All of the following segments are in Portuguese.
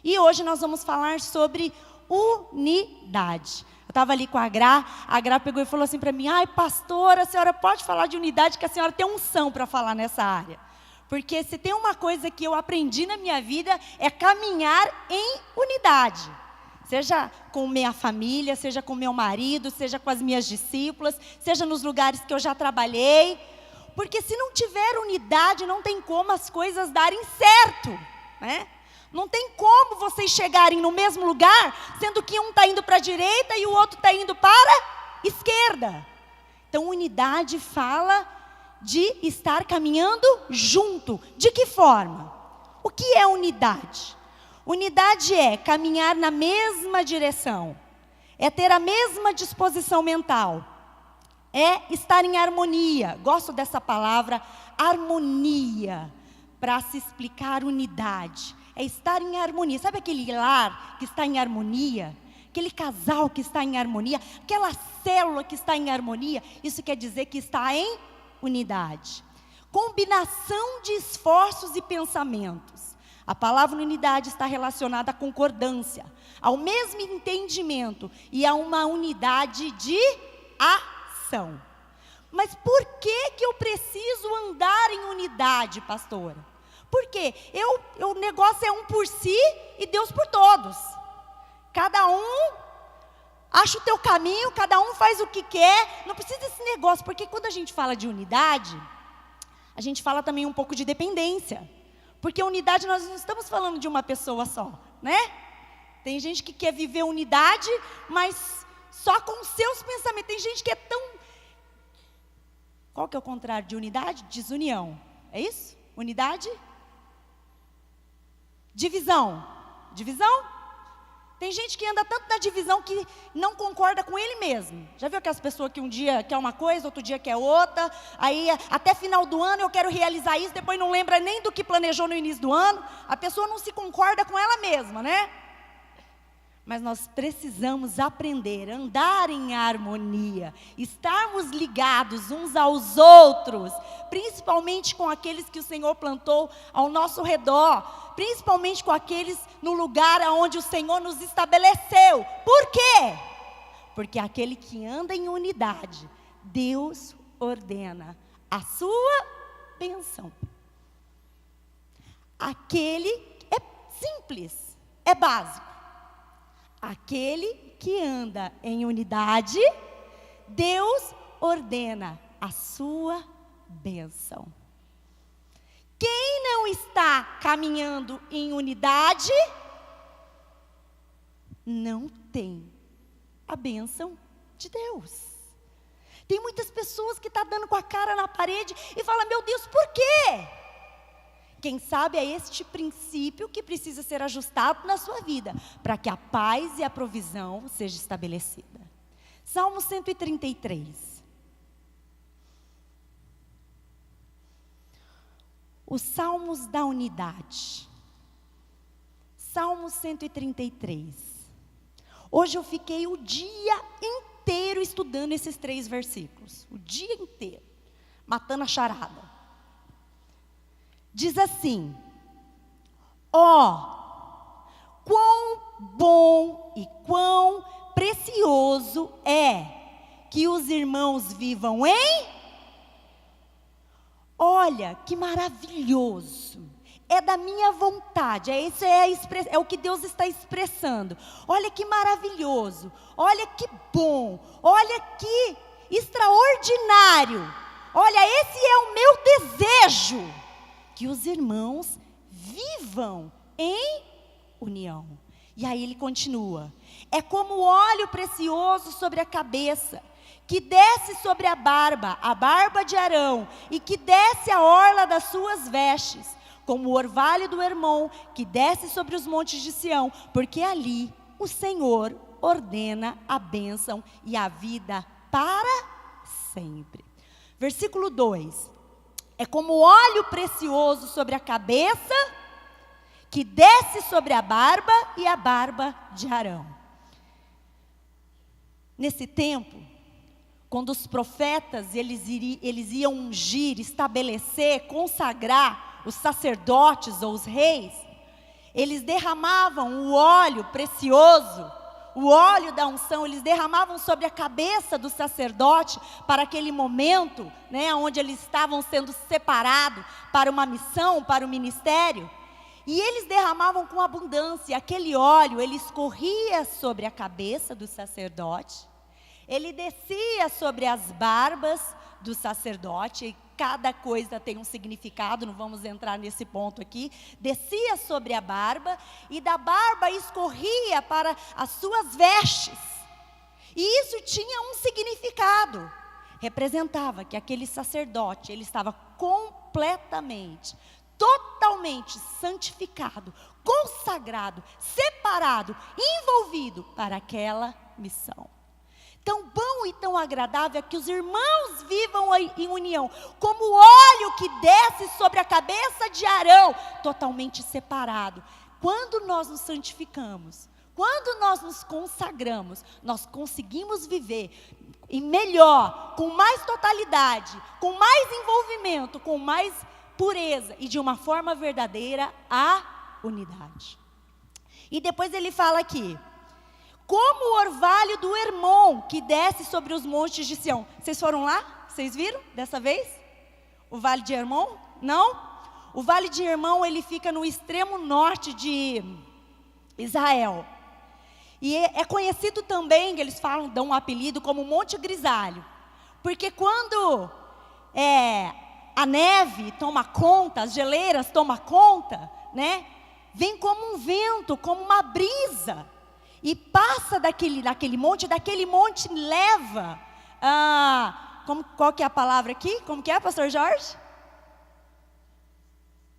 E hoje nós vamos falar sobre unidade. Eu estava ali com a Gra pegou e falou assim para mim: ai, pastora, a senhora pode falar de unidade, que a senhora tem unção para falar nessa área. Porque se tem uma coisa que eu aprendi na minha vida, é caminhar em unidade. Seja com minha família, seja com meu marido, seja com as minhas discípulas, seja nos lugares que eu já trabalhei. Porque se não tiver unidade, não tem como as coisas darem certo, né? Não tem como vocês chegarem no mesmo lugar, sendo que um está indo para a direita e o outro está indo para a esquerda. Então, unidade fala de estar caminhando junto. De que forma? O que é unidade? Unidade é caminhar na mesma direção, é ter a mesma disposição mental, é estar em harmonia. Gosto dessa palavra, harmonia, para se explicar unidade. É estar em harmonia. Sabe aquele lar que está em harmonia? Aquele casal que está em harmonia? Aquela célula que está em harmonia? Isso quer dizer que está em unidade. Combinação de esforços e pensamentos. A palavra unidade está relacionada à concordância, ao mesmo entendimento e a uma unidade de ação. Mas por que eu preciso andar em unidade, pastora? Porque o negócio é um por si e Deus por todos. Cada um acha o teu caminho, cada um faz o que quer. Não precisa desse negócio, porque quando a gente fala de unidade, a gente fala também um pouco de dependência. Porque unidade, nós não estamos falando de uma pessoa só, né? Tem gente que quer viver unidade, mas só com os seus pensamentos. Tem gente que é tão... Qual que é o contrário de unidade? Desunião. É isso? Unidade? Divisão. Divisão? Tem gente que anda tanto na divisão que não concorda com ele mesmo. Já viu aquelas pessoas que um dia quer uma coisa, outro dia quer outra, aí até final do ano eu quero realizar isso, depois não lembra nem do que planejou no início do ano. A pessoa não se concorda com ela mesma, né? Mas nós precisamos aprender a andar em harmonia, estarmos ligados uns aos outros, principalmente com aqueles que o Senhor plantou ao nosso redor, principalmente com aqueles no lugar onde o Senhor nos estabeleceu. Por quê? Porque aquele que anda em unidade, Deus ordena a sua bênção. Aquele é simples, é básico. Aquele que anda em unidade, Deus ordena a sua bênção. Quem não está caminhando em unidade, não tem a bênção de Deus. Tem muitas pessoas que estão dando com a cara na parede e falam: meu Deus, por quê? Quem sabe é este princípio que precisa ser ajustado na sua vida, para que a paz e a provisão seja estabelecida. Salmo 133. Os Salmos da unidade. Salmo 133. Hoje eu fiquei o dia inteiro estudando esses 3 versículos. O dia inteiro. Matando a charada. Diz assim: ó, quão bom e quão precioso é que os irmãos vivam em... Olha, que maravilhoso, é da minha vontade, é o que Deus está expressando. Olha que maravilhoso, olha que bom, olha que extraordinário, olha, esse é o meu desejo, que os irmãos vivam em união. E aí ele continua: é como óleo precioso sobre a cabeça, que desce sobre a barba de Arão, e que desce a orla das suas vestes, como o orvalho do Hermon, que desce sobre os montes de Sião, porque ali o Senhor ordena a bênção e a vida para sempre. Versículo 2. É como óleo precioso sobre a cabeça, que desce sobre a barba e a barba de Arão. Nesse tempo, quando os profetas eles iam ungir, estabelecer, consagrar os sacerdotes ou os reis, Eles derramavam o óleo precioso, o óleo da unção, eles derramavam sobre a cabeça do sacerdote para aquele momento, né, onde eles estavam sendo separados para uma missão, para o ministério. E eles derramavam com abundância. Aquele óleo, ele escorria sobre a cabeça do sacerdote, ele descia sobre as barbas do sacerdote, e cada coisa tem um significado, não vamos entrar nesse ponto aqui. Descia sobre a barba, e da barba escorria para as suas vestes. E isso tinha um significado. Representava que aquele sacerdote, ele estava completamente, totalmente santificado, consagrado, separado, envolvido para aquela missão. Tão bom e tão agradável é que os irmãos vivam em união, como o óleo que desce sobre a cabeça de Arão, totalmente separado. Quando nós nos santificamos, quando nós nos consagramos, nós conseguimos viver em melhor, com mais totalidade, com mais envolvimento, com mais pureza e de uma forma verdadeira a unidade. E depois ele fala aqui: como o orvalho do Hermon que desce sobre os montes de Sião. Vocês foram lá? Vocês viram dessa vez? O vale de Hermon? Não? O vale de Hermon, ele fica no extremo norte de Israel. E é conhecido também, eles falam, dão um apelido como Monte Grisalho. Porque quando a neve toma conta, as geleiras tomam conta, né? Vem como um vento, como uma brisa. E passa daquele monte leva, qual que é a palavra aqui? Como que é, pastor Jorge?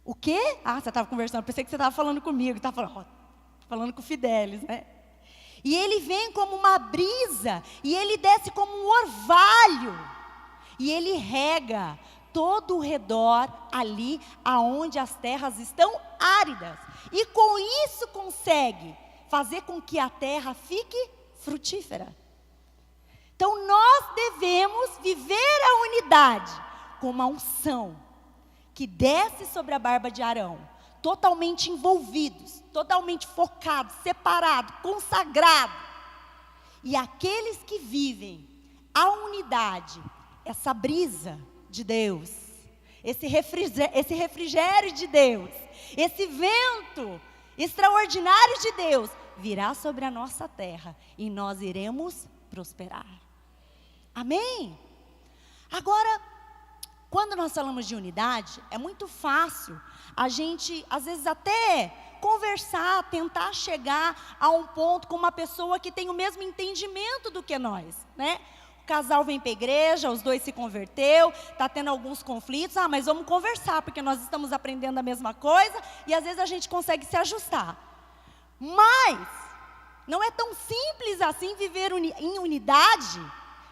O quê? Você estava conversando, pensei que você estava falando comigo, estava falando com o Fidelis, né? E ele vem como uma brisa, e ele desce como um orvalho, e ele rega todo o redor ali, aonde as terras estão áridas, e com isso consegue fazer com que a terra fique frutífera. Então nós devemos viver a unidade com uma unção que desce sobre a barba de Arão, totalmente envolvidos, totalmente focados, separados, consagrados. E aqueles que vivem a unidade, essa brisa de Deus, esse refrigério de Deus, esse vento extraordinário de Deus virá sobre a nossa terra e nós iremos prosperar. Amém? Agora, quando nós falamos de unidade, é muito fácil a gente, às vezes, até conversar, tentar chegar a um ponto com uma pessoa que tem o mesmo entendimento do que nós, né? O casal vem para a igreja, os dois se converteu, está tendo alguns conflitos, mas vamos conversar, porque nós estamos aprendendo a mesma coisa, e às vezes a gente consegue se ajustar. Mas não é tão simples assim viver em unidade,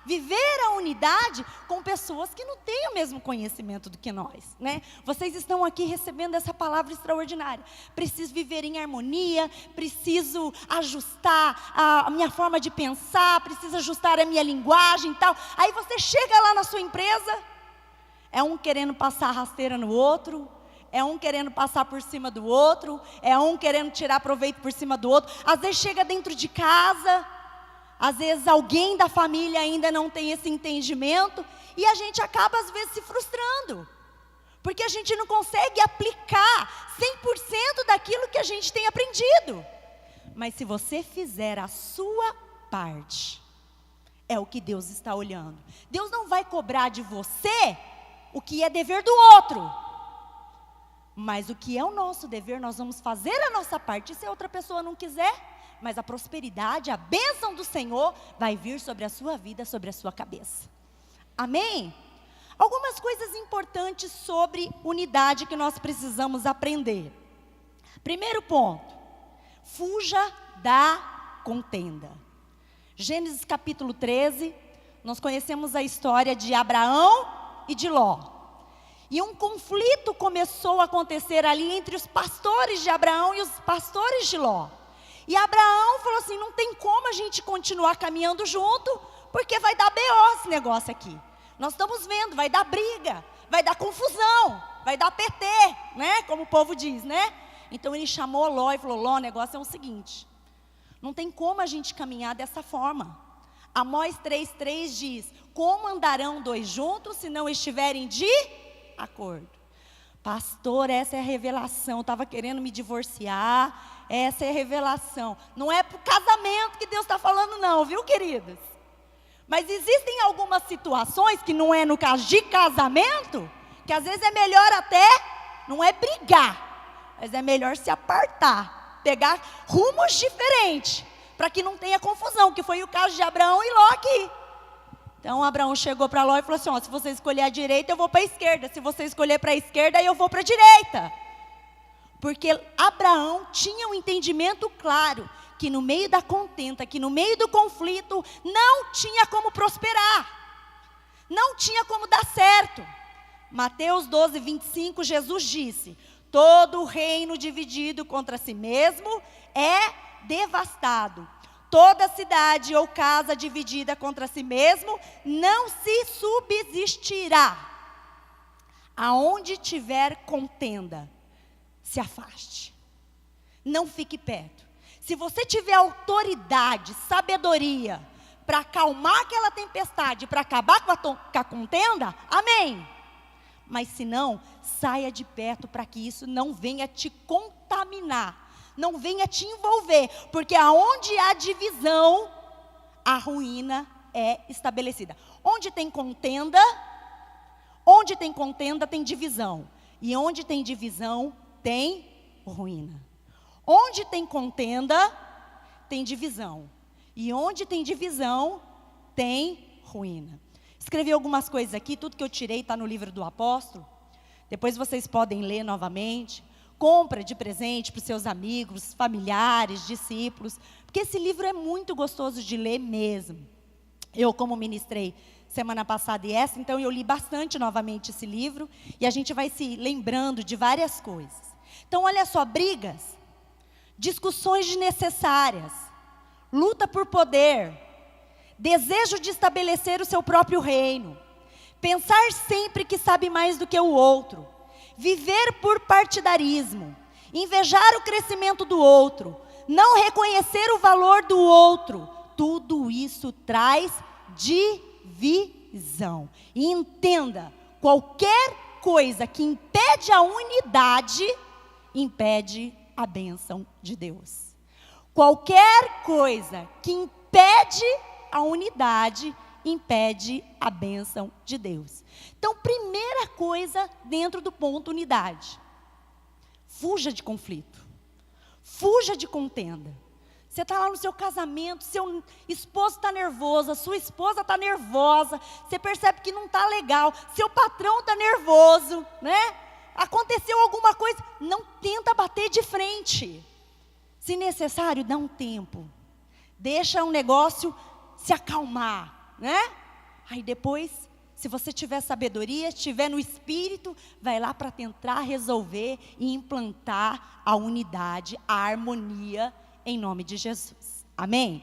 viver a unidade com pessoas que não têm o mesmo conhecimento do que nós, né? Vocês estão aqui recebendo essa palavra extraordinária. Preciso viver em harmonia, preciso ajustar a minha forma de pensar, preciso ajustar a minha linguagem e tal. Aí você chega lá na sua empresa, é um querendo passar a rasteira no outro, é um querendo passar por cima do outro, é um querendo tirar proveito por cima do outro. Às vezes chega dentro de casa, às vezes alguém da família ainda não tem esse entendimento, e a gente acaba às vezes se frustrando, porque a gente não consegue aplicar 100% daquilo que a gente tem aprendido. Mas se você fizer a sua parte, é o que Deus está olhando. Deus não vai cobrar de você o que é dever do outro, mas o que é o nosso dever, nós vamos fazer a nossa parte. E se a outra pessoa não quiser, mas a prosperidade, a bênção do Senhor vai vir sobre a sua vida, sobre a sua cabeça. Amém? Algumas coisas importantes sobre unidade que nós precisamos aprender. Primeiro ponto: fuja da contenda. Gênesis capítulo 13, nós conhecemos a história de Abraão e de Ló. E um conflito começou a acontecer ali entre os pastores de Abraão e os pastores de Ló. E Abraão falou assim: não tem como a gente continuar caminhando junto, porque vai dar BO esse negócio aqui. Nós estamos vendo, vai dar briga, vai dar confusão, vai dar PT, né? Como o povo diz, né? Então ele chamou Ló e falou: Ló, o negócio é o seguinte, não tem como a gente caminhar dessa forma. Amós 3,3 diz: como andarão dois juntos se não estiverem de acordo? Pastor, essa é a revelação. Eu estava querendo me divorciar, essa é a revelação. Não é para o casamento que Deus está falando não, viu, queridos? Mas existem algumas situações que não é no caso de casamento, que às vezes é melhor até, não é brigar, mas é melhor se apartar, pegar rumos diferentes, para que não tenha confusão, que foi o caso de Abraão e Ló aqui. Então Abraão chegou para Ló e falou assim: ó, se você escolher a direita, eu vou para a esquerda. Se você escolher para a esquerda, eu vou para a direita. Porque Abraão tinha um entendimento claro, que no meio da contenda, que no meio do conflito, não tinha como prosperar. Não tinha como dar certo. Mateus 12:25, Jesus disse: todo reino dividido contra si mesmo é devastado. Toda cidade ou casa dividida contra si mesmo não se subsistirá. Aonde tiver contenda, se afaste. Não fique perto. Se você tiver autoridade, sabedoria, para acalmar aquela tempestade, para acabar com a contenda, amém. Mas se não, saia de perto para que isso não venha te contaminar. Não venha te envolver, porque aonde há divisão, a ruína é estabelecida. Onde tem contenda tem divisão. E onde tem divisão, tem ruína. Onde tem contenda, tem divisão. E onde tem divisão, tem ruína. Escrevi algumas coisas aqui, tudo que eu tirei está no livro do apóstolo. Depois vocês podem ler novamente. Compra de presente para os seus amigos, familiares, discípulos, porque esse livro é muito gostoso de ler mesmo. Eu, como ministrei semana passada e essa, então eu li bastante novamente esse livro, e a gente vai se lembrando de várias coisas. Então olha só, brigas, discussões desnecessárias, luta por poder, desejo de estabelecer o seu próprio reino, pensar sempre que sabe mais do que o outro, viver por partidarismo, invejar o crescimento do outro, não reconhecer o valor do outro, tudo isso traz divisão. E entenda, qualquer coisa que impede a unidade, impede a bênção de Deus. Qualquer coisa que impede a unidade, impede a bênção de Deus. Então, primeira coisa dentro do ponto unidade: fuja de conflito, fuja de contenda. Você está lá no seu casamento, seu esposo está nervoso, a sua esposa está nervosa, você percebe que não está legal, seu patrão está nervoso, né? Aconteceu alguma coisa, não tenta bater de frente. Se necessário, dá um tempo, deixa o negócio se acalmar, né? Aí depois, se você tiver sabedoria, estiver no espírito, vai lá para tentar resolver e implantar a unidade, a harmonia, em nome de Jesus. Amém?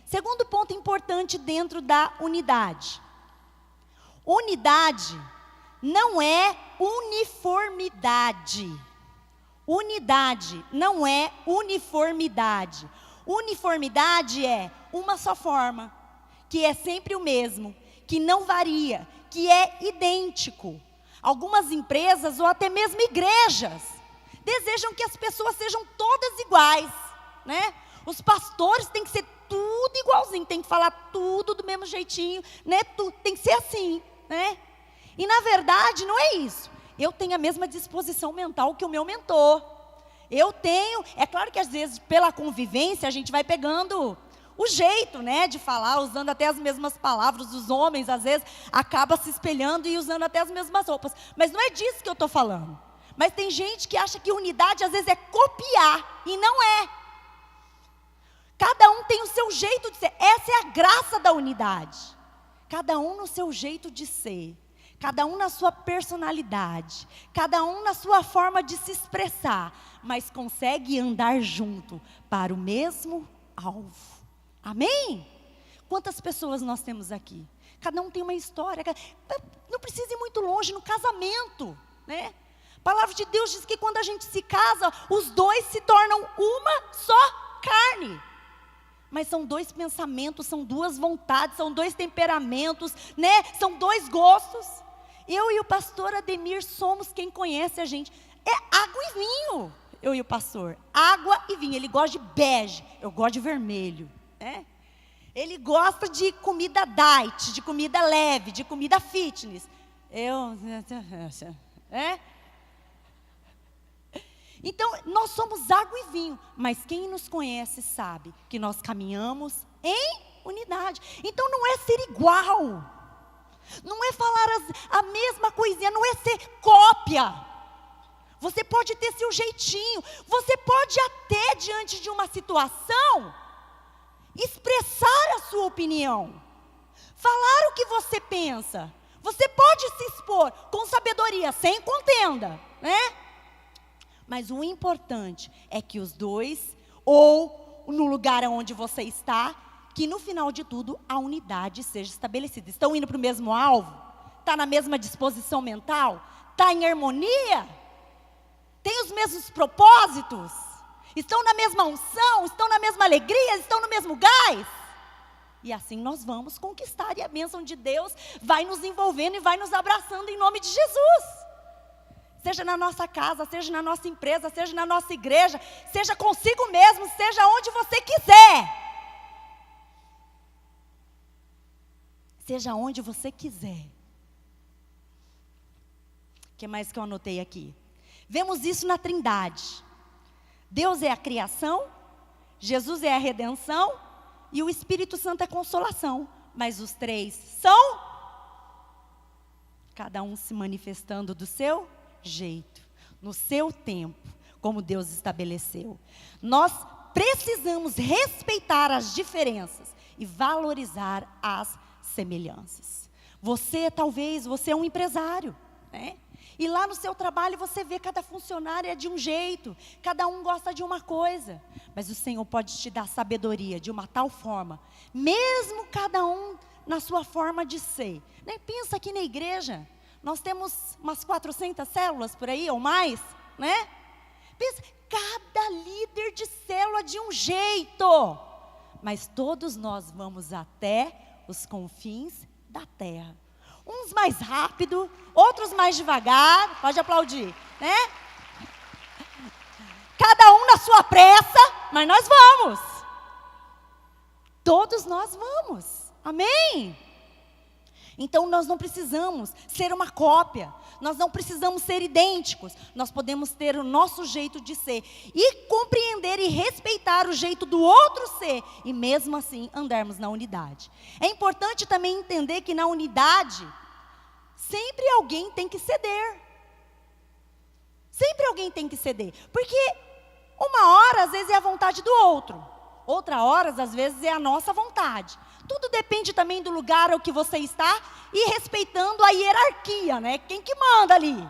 Segundo ponto importante dentro da unidade: unidade não é uniformidade. Unidade não é uniformidade. Uniformidade é uma só forma, que é sempre o mesmo, que não varia, que é idêntico. Algumas empresas ou até mesmo igrejas desejam que as pessoas sejam todas iguais, né? Os pastores têm que ser tudo igualzinho, tem que falar tudo do mesmo jeitinho, né? Tem que ser assim, né? E na verdade não é isso. Eu tenho a mesma disposição mental que o meu mentor. Eu tenho, é claro que às vezes pela convivência a gente vai pegando o jeito, né, de falar, usando até as mesmas palavras. Os homens às vezes acabam se espelhando e usando até as mesmas roupas. Mas não é disso que eu estou falando. Mas tem gente que acha que unidade às vezes é copiar, e não é. Cada um tem o seu jeito de ser. Essa é a graça da unidade. Cada um no seu jeito de ser. Cada um na sua personalidade. Cada um na sua forma de se expressar. Mas consegue andar junto para o mesmo alvo. Amém? Quantas pessoas nós temos aqui? Cada um tem uma história. Não precisa ir muito longe no casamento, né? A palavra de Deus diz que quando a gente se casa, os dois se tornam uma só carne. Mas são dois pensamentos, são duas vontades, são dois temperamentos, né? São dois gostos. Eu e o pastor Ademir somos quem conhece a gente. É água e vinho, eu e o pastor. Água e vinho. Ele gosta de bege, eu gosto de vermelho, né? Ele gosta de comida diet, de comida leve, de comida fitness. Então, nós somos água e vinho, mas quem nos conhece sabe que nós caminhamos em unidade. Então, não é ser igual, não é falar a mesma coisinha, não é ser cópia. Você pode ter seu jeitinho, você pode até, diante de uma situação, expressar a sua opinião, falar o que você pensa. Você pode se expor com sabedoria, sem contenda, né? Mas o importante é que os dois, ou no lugar onde você está, que no final de tudo a unidade seja estabelecida. Estão indo para o mesmo alvo? Está na mesma disposição mental? Está em harmonia? Tem os mesmos propósitos? Estão na mesma unção? Estão na mesma alegria? Estão no mesmo gás? E assim nós vamos conquistar, e a bênção de Deus vai nos envolvendo e vai nos abraçando em nome de Jesus. Seja na nossa casa, seja na nossa empresa, seja na nossa igreja, seja consigo mesmo, seja onde você quiser. Seja onde você quiser. O que mais que eu anotei aqui? Vemos isso na Trindade. Deus é a criação, Jesus é a redenção e o Espírito Santo é a consolação. Mas os três são, cada um se manifestando do seu jeito, no seu tempo, como Deus estabeleceu. Nós precisamos respeitar as diferenças e valorizar as semelhanças. Talvez você é um empresário, né? E lá no seu trabalho você vê cada funcionário é de um jeito, cada um gosta de uma coisa, mas o Senhor pode te dar sabedoria de uma tal forma, mesmo cada um na sua forma de ser, né? Pensa aqui na igreja, nós temos umas 400 células por aí, ou mais, né? Pensa, cada líder de célula de um jeito, mas todos nós vamos até os confins da terra. Uns mais rápido, outros mais devagar, pode aplaudir, né? Cada um na sua pressa, mas nós vamos. Todos nós vamos, amém? Então nós não precisamos ser uma cópia, nós não precisamos ser idênticos, nós podemos ter o nosso jeito de ser e compreender e respeitar o jeito do outro ser e mesmo assim andarmos na unidade. É importante também entender que na unidade sempre alguém tem que ceder. Sempre alguém tem que ceder, porque uma hora às vezes é a vontade do outro, outra hora às vezes é a nossa vontade. Tudo depende também do lugar ao que você está e respeitando a hierarquia, né? Quem que manda ali?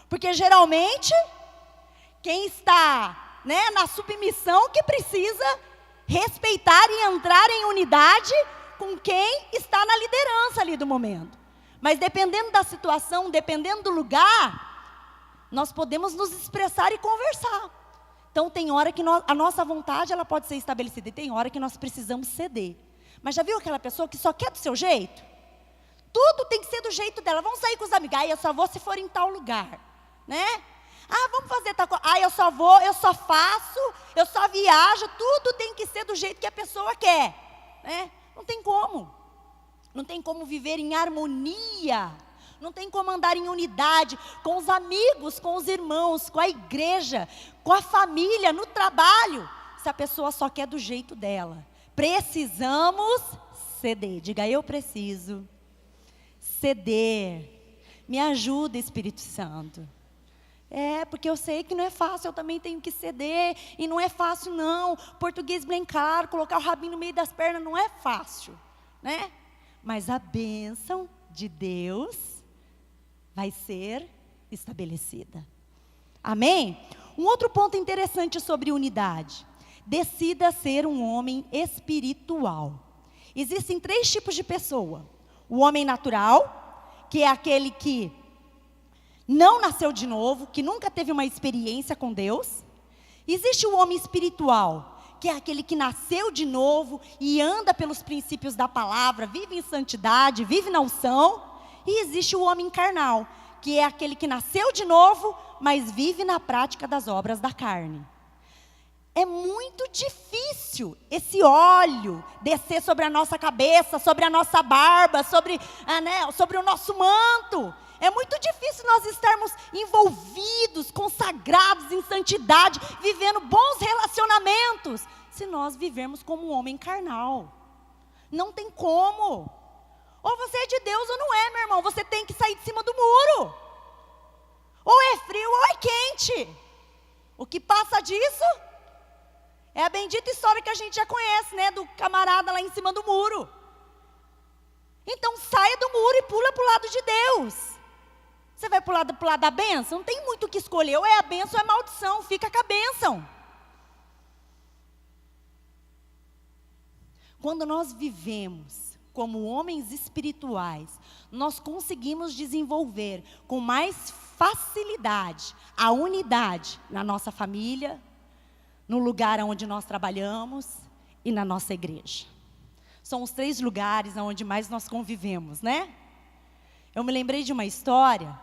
Porque geralmente, quem está, né, na submissão que precisa respeitar e entrar em unidade com quem está na liderança ali do momento. Mas dependendo da situação, dependendo do lugar, nós podemos nos expressar e conversar. Então tem hora que a nossa vontade ela pode ser estabelecida e tem hora que nós precisamos ceder. Mas já viu aquela pessoa que só quer do seu jeito? Tudo tem que ser do jeito dela. Vamos sair com os amigos. Eu só vou se for em tal lugar, né? Vamos fazer tal coisa. Eu só vou, eu só faço, eu só viajo. Tudo tem que ser do jeito que a pessoa quer, né? Não tem como. Não tem como viver em harmonia. Não tem como andar em unidade com os amigos, com os irmãos, com a igreja, com a família, no trabalho, se a pessoa só quer do jeito dela. Precisamos ceder. Diga, eu preciso ceder. Me ajuda, Espírito Santo. Porque eu sei que não é fácil, eu também tenho que ceder. E não é fácil não. Português bem claro, colocar o rabinho no meio das pernas não é fácil, né? Mas a bênção de Deus vai ser estabelecida. Amém? Um outro ponto interessante sobre unidade. Decida ser um homem espiritual. Existem 3 tipos de pessoa. O homem natural, que é aquele que não nasceu de novo, que nunca teve uma experiência com Deus. Existe o homem espiritual, que é aquele que nasceu de novo e anda pelos princípios da palavra, vive em santidade, vive na unção. E existe o homem carnal, que é aquele que nasceu de novo, mas vive na prática das obras da carne. É muito difícil esse óleo descer sobre a nossa cabeça, sobre a nossa barba, sobre o nosso manto. É muito difícil nós estarmos envolvidos, consagrados em santidade, vivendo bons relacionamentos, se nós vivermos como um homem carnal. Não tem como. Ou você é de Deus ou não é, meu irmão. Você tem que sair de cima do muro. Ou é frio ou é quente. O que passa disso é a bendita história que a gente já conhece, né? Do camarada lá em cima do muro. Então saia do muro e pula para o lado de Deus. Você vai para o lado da bênção? Não tem muito o que escolher. Ou é a bênção ou é a maldição. Fica com a bênção. Quando nós vivemos como homens espirituais, nós conseguimos desenvolver com mais facilidade a unidade na nossa família, no lugar onde nós trabalhamos e na nossa igreja. São os 3 lugares onde mais nós convivemos, né? Eu me lembrei de uma história,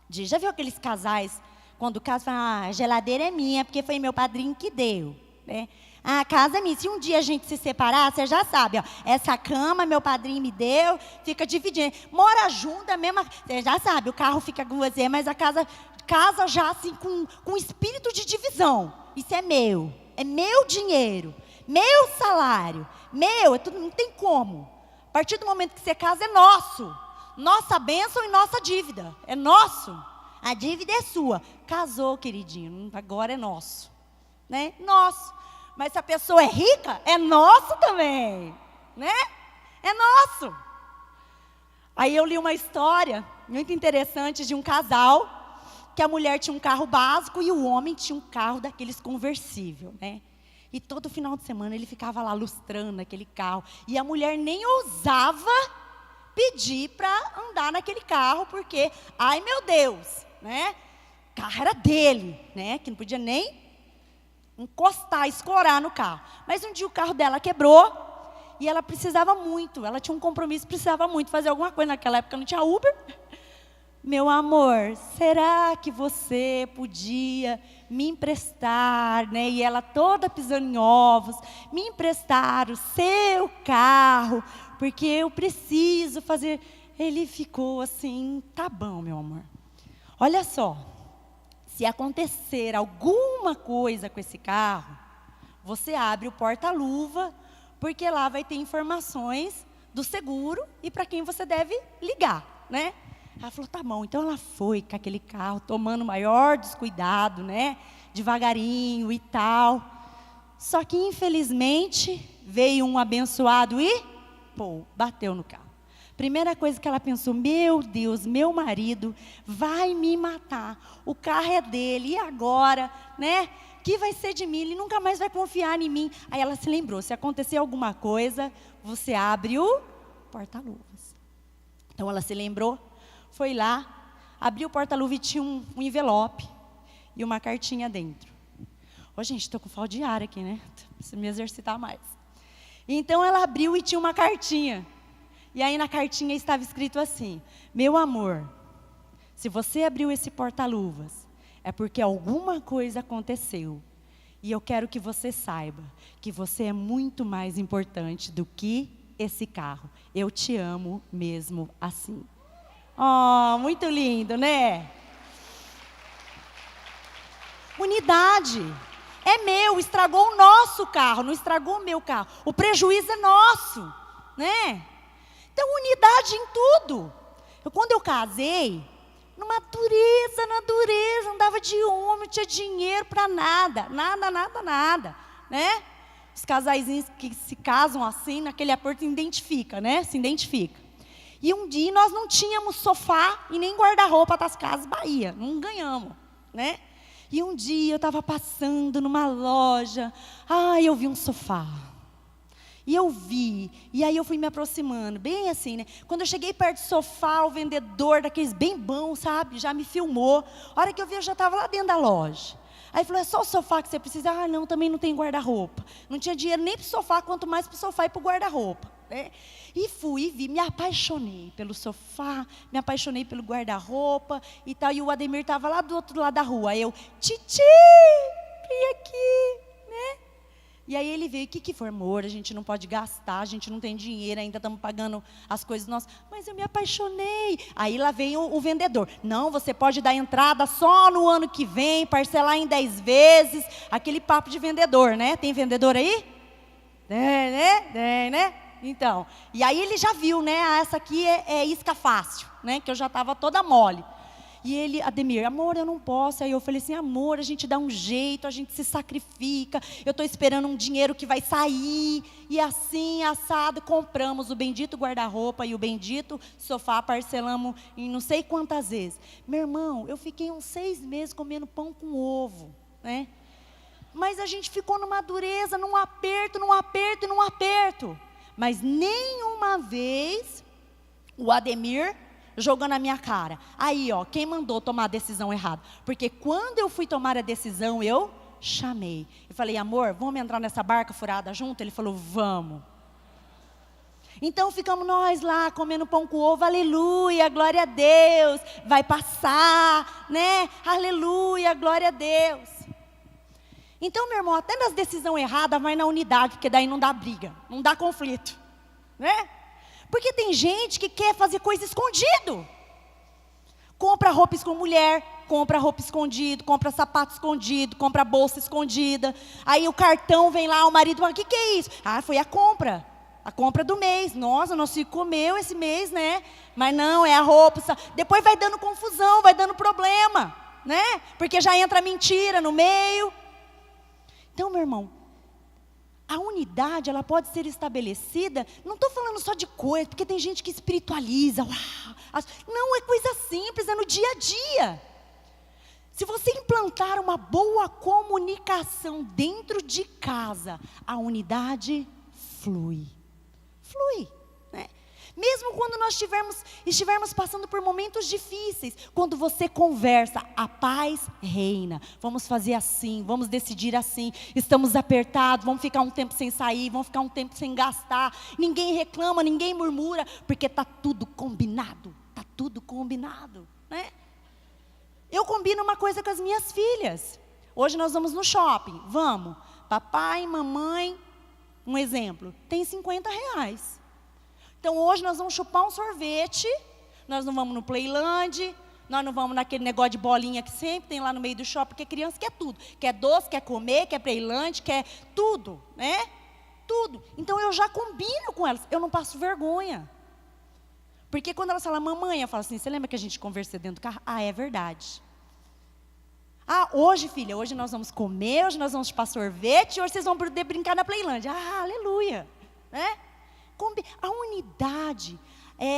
já viu aqueles casais, quando o caso fala, a geladeira é minha, porque foi meu padrinho que deu, né? A casa é minha, se um dia a gente se separar, você já sabe, ó, essa cama meu padrinho me deu, fica dividindo, mora junto, a mesma, você já sabe, o carro fica com você, mas a casa já assim, com espírito de divisão. Isso é meu dinheiro, meu salário, é tudo, não tem como. A partir do momento que você casa, é nosso. Nossa bênção e nossa dívida, é nosso. A dívida é sua. Casou, queridinho, agora é nosso, né? Nosso. Mas se a pessoa é rica, é nosso também, né? É nosso. Aí eu li uma história muito interessante de um casal, que a mulher tinha um carro básico e o homem tinha um carro daqueles conversível, né? E todo final de semana ele ficava lá lustrando aquele carro. E a mulher nem ousava pedir para andar naquele carro, porque, ai meu Deus, né? O carro era dele, né? Que não podia nem encostar, escorar no carro. Mas um dia o carro dela quebrou e ela precisava muito, ela tinha um compromisso, precisava muito fazer alguma coisa. Naquela época não tinha Uber. Meu amor, será que você podia me emprestar, né? E ela toda pisando em ovos, me emprestar o seu carro, porque eu preciso fazer. Ele ficou assim, tá bom, meu amor. Olha só, se acontecer alguma coisa com esse carro, você abre o porta-luva, porque lá vai ter informações do seguro e para quem você deve ligar, né? Ela falou, tá bom. Então ela foi com aquele carro, tomando o maior descuidado, né? Devagarinho e tal. Só que, infelizmente, veio um abençoado e, bateu no carro. Primeira coisa que ela pensou, meu Deus, meu marido vai me matar. O carro é dele, e agora, né? Que vai ser de mim? Ele nunca mais vai confiar em mim. Aí ela se lembrou, se acontecer alguma coisa, você abre o porta-luvas. Então ela se lembrou, foi lá, abriu o porta-luva e tinha um envelope e uma cartinha dentro. Ô, gente, estou com falta de ar aqui, né? Preciso me exercitar mais. Então ela abriu e tinha uma cartinha. E aí na cartinha estava escrito assim, meu amor, se você abriu esse porta-luvas, é porque alguma coisa aconteceu. E eu quero que você saiba que você é muito mais importante do que esse carro. Eu te amo mesmo assim. Oh, muito lindo, né? Unidade. É meu, estragou o nosso carro, não estragou o meu carro. O prejuízo é nosso, né? Então, unidade em tudo. Quando eu casei, numa dureza, na dureza, andava de homem, não tinha dinheiro para nada, nada, né? Os casaizinhos que se casam assim, naquele aperto, se identifica, né? Se identifica. E um dia nós não tínhamos sofá e nem guarda-roupa das Casas Bahia, não ganhamos, né? E um dia eu estava passando numa loja, eu vi um sofá. E eu vi, e aí eu fui me aproximando, bem assim, né? Quando eu cheguei perto do sofá, o vendedor daqueles bem bons, sabe? Já me filmou. A hora que eu vi, eu já estava lá dentro da loja. Aí falou, é só o sofá que você precisa? Ah, não, também não tem guarda-roupa. Não tinha dinheiro nem para o sofá, quanto mais para o sofá e para o guarda-roupa, né? E fui, vi, me apaixonei pelo sofá, me apaixonei pelo guarda-roupa e tal. E o Ademir estava lá do outro lado da rua. Aí eu, Titi, vem aqui, né? E aí ele veio, o que foi, amor? A gente não pode gastar, a gente não tem dinheiro, ainda estamos pagando as coisas nossas. Mas eu me apaixonei. Aí lá veio o vendedor. Não, você pode dar entrada só no ano que vem, parcelar em 10 vezes. Aquele papo de vendedor, né? Tem vendedor aí? Né? Então, e aí ele já viu, né? Ah, essa aqui é isca fácil, né? Que eu já estava toda mole. E ele, Ademir, amor, eu não posso. Aí eu falei assim, amor, a gente dá um jeito, a gente se sacrifica. Eu estou esperando um dinheiro que vai sair. E assim, assado, compramos o bendito guarda-roupa e o bendito sofá, parcelamos em não sei quantas vezes. Meu irmão, eu fiquei uns 6 meses comendo pão com ovo, né? Mas a gente ficou numa dureza, num aperto. Mas nenhuma vez o Ademir jogando na minha cara. Aí, ó, quem mandou tomar a decisão errada? Porque quando eu fui tomar a decisão, eu chamei. Eu falei, amor, vamos entrar nessa barca furada junto? Ele falou, vamos. Então ficamos nós lá, comendo pão com ovo, aleluia, glória a Deus. Vai passar, né? Aleluia, glória a Deus. Então, meu irmão, até nas decisões erradas, vai na unidade, porque daí não dá briga, não dá conflito, né? Porque tem gente que quer fazer coisa escondido. Compra roupa com mulher, compra roupa escondido, compra sapato escondido, compra bolsa escondida. Aí o cartão vem lá, o marido fala, o que é isso? Ah, foi a compra do mês. Nossa, nosso filho comeu esse mês, né? Mas não, é a roupa. Depois vai dando confusão, vai dando problema, né? Porque já entra mentira no meio. Então, meu irmão, a unidade, ela pode ser estabelecida, não estou falando só de coisa, porque tem gente que espiritualiza, não, é coisa simples, é no dia a dia. Se você implantar uma boa comunicação dentro de casa, a unidade flui, né? Mesmo quando nós estivermos passando por momentos difíceis, quando você conversa, a paz reina. Vamos fazer assim, vamos decidir assim. Estamos apertados, vamos ficar um tempo sem sair, vamos ficar um tempo sem gastar. Ninguém reclama, ninguém murmura, porque está tudo combinado, né? Eu combino uma coisa com as minhas filhas. Hoje nós vamos no shopping, vamos. Papai, mamãe, um exemplo, tem R$50. Então hoje nós vamos chupar um sorvete, nós não vamos no Playland, nós não vamos naquele negócio de bolinha que sempre tem lá no meio do shopping, porque criança quer tudo. Quer doce, quer comer, quer Playland, quer tudo, né? Tudo. Então eu já combino com elas, eu não passo vergonha. Porque quando elas falam, mamãe, eu falo assim, você lembra que a gente conversou dentro do carro? Ah, é verdade. Ah, hoje, filha, hoje nós vamos comer, hoje nós vamos chupar sorvete, hoje vocês vão poder brincar na Playland. Ah, aleluia, né? A unidade,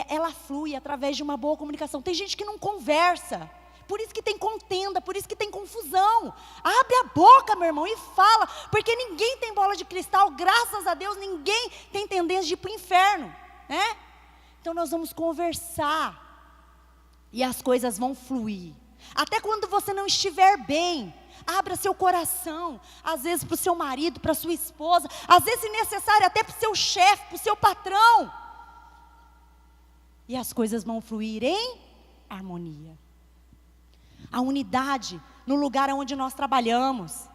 ela flui através de uma boa comunicação. Tem gente que não conversa, por isso que tem contenda, por isso que tem confusão. Abre a boca, meu irmão, e fala, porque ninguém tem bola de cristal, graças a Deus, ninguém tem tendência de ir para o inferno, né? Então nós vamos conversar, e as coisas vão fluir. Até quando você não estiver bem, abra seu coração, às vezes para o seu marido, para a sua esposa, às vezes se necessário até para o seu chefe, para o seu patrão. E as coisas vão fluir em harmonia. A unidade no lugar onde nós trabalhamos.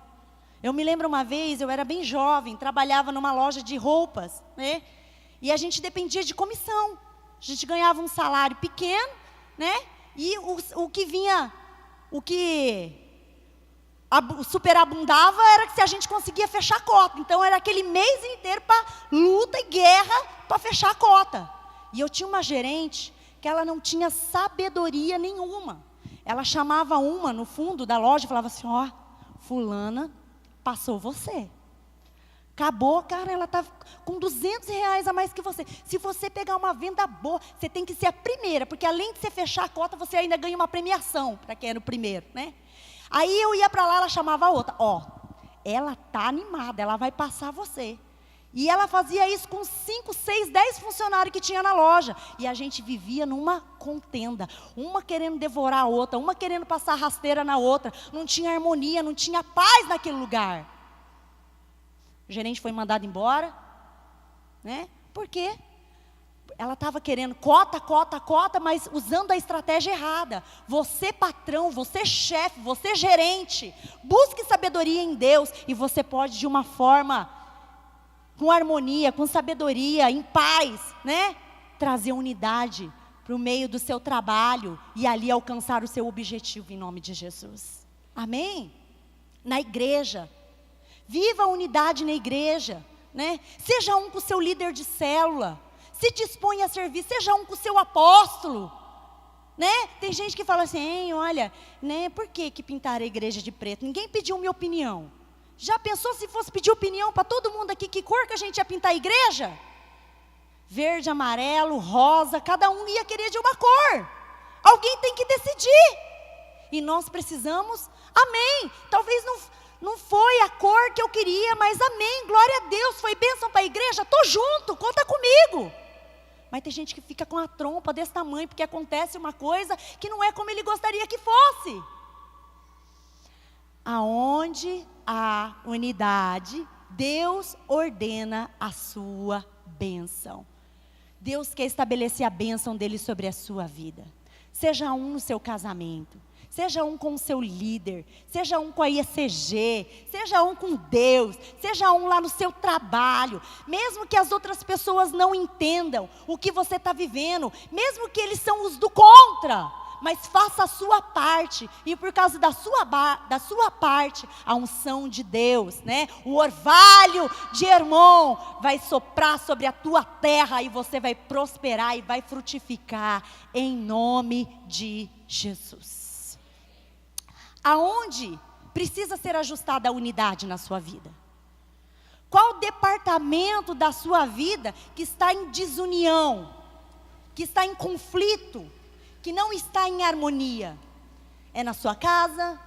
Eu me lembro uma vez, eu era bem jovem, trabalhava numa loja de roupas, né? E a gente dependia de comissão. A gente ganhava um salário pequeno, né? E o que superabundava era que se a gente conseguia fechar a cota. Então era aquele mês inteiro para luta e guerra para fechar a cota. E eu tinha uma gerente que ela não tinha sabedoria nenhuma. Ela chamava uma no fundo da loja e falava assim, ó, fulana, passou você. Acabou, cara, ela está com R$200 a mais que você. Se você pegar uma venda boa, você tem que ser a primeira, porque além de você fechar a cota, você ainda ganha uma premiação, para quem era o primeiro, né? Aí eu ia para lá, ela chamava a outra, ó, ela tá animada, ela vai passar você. E ela fazia isso com 5, 6, 10 funcionários que tinha na loja. E a gente vivia numa contenda. Uma querendo devorar a outra, uma querendo passar rasteira na outra. Não tinha harmonia, não tinha paz naquele lugar. O gerente foi mandado embora. Né? Por quê? Ela estava querendo cota, mas usando a estratégia errada. Você patrão, você chefe, você gerente, busque sabedoria em Deus. E você pode de uma forma, com harmonia, com sabedoria, em paz, né? Trazer unidade para o meio do seu trabalho. E ali alcançar o seu objetivo em nome de Jesus. Amém? Na igreja. Viva a unidade na igreja. Né? Seja um com o seu líder de célula. Se dispõe a servir, seja um com o seu apóstolo. Né? Tem gente que fala assim, olha, né, por que pintar a igreja de preto? Ninguém pediu minha opinião. Já pensou se fosse pedir opinião para todo mundo aqui, que cor que a gente ia pintar a igreja? Verde, amarelo, rosa, cada um ia querer de uma cor. Alguém tem que decidir. E nós precisamos, amém. Talvez não foi a cor que eu queria, mas amém, glória a Deus, foi bênção para a igreja, estou junto, conta comigo. Mas tem gente que fica com a trompa desse tamanho, porque acontece uma coisa que não é como ele gostaria que fosse. Aonde há unidade, Deus ordena a sua bênção. Deus quer estabelecer a bênção dele sobre a sua vida. Seja um no seu casamento, seja um com o seu líder, seja um com a IECG, seja um com Deus, seja um lá no seu trabalho, mesmo que as outras pessoas não entendam o que você está vivendo, mesmo que eles são os do contra, mas faça a sua parte, e por causa da sua parte, a unção de Deus, né? O orvalho de Hermon vai soprar sobre a tua terra, e você vai prosperar e vai frutificar, em nome de Jesus. Aonde precisa ser ajustada a unidade na sua vida? Qual departamento da sua vida que está em desunião, que está em conflito, que não está em harmonia? É na sua casa?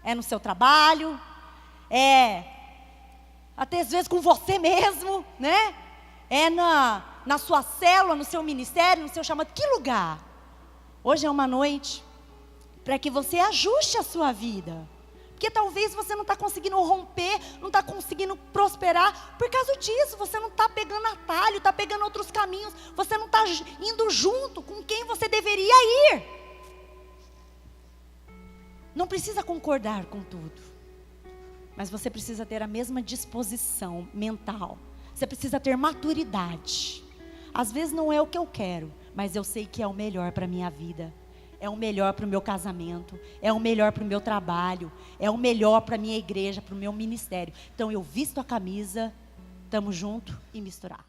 É no seu trabalho? É até às vezes com você mesmo, né? É na sua célula, no seu ministério, no seu chamado? Que lugar? Hoje é uma noite para que você ajuste a sua vida. Porque talvez você não está conseguindo romper, não está conseguindo prosperar por causa disso. Você não está pegando atalho, está pegando outros caminhos. Você não está indo junto com quem você deveria ir. Não precisa concordar com tudo, mas você precisa ter a mesma disposição mental. Você precisa ter maturidade. Às vezes não é o que eu quero, mas eu sei que é o melhor para a minha vida. É o melhor para o meu casamento, é o melhor para o meu trabalho, é o melhor para a minha igreja, para o meu ministério. Então eu visto a camisa, estamos juntos e misturado.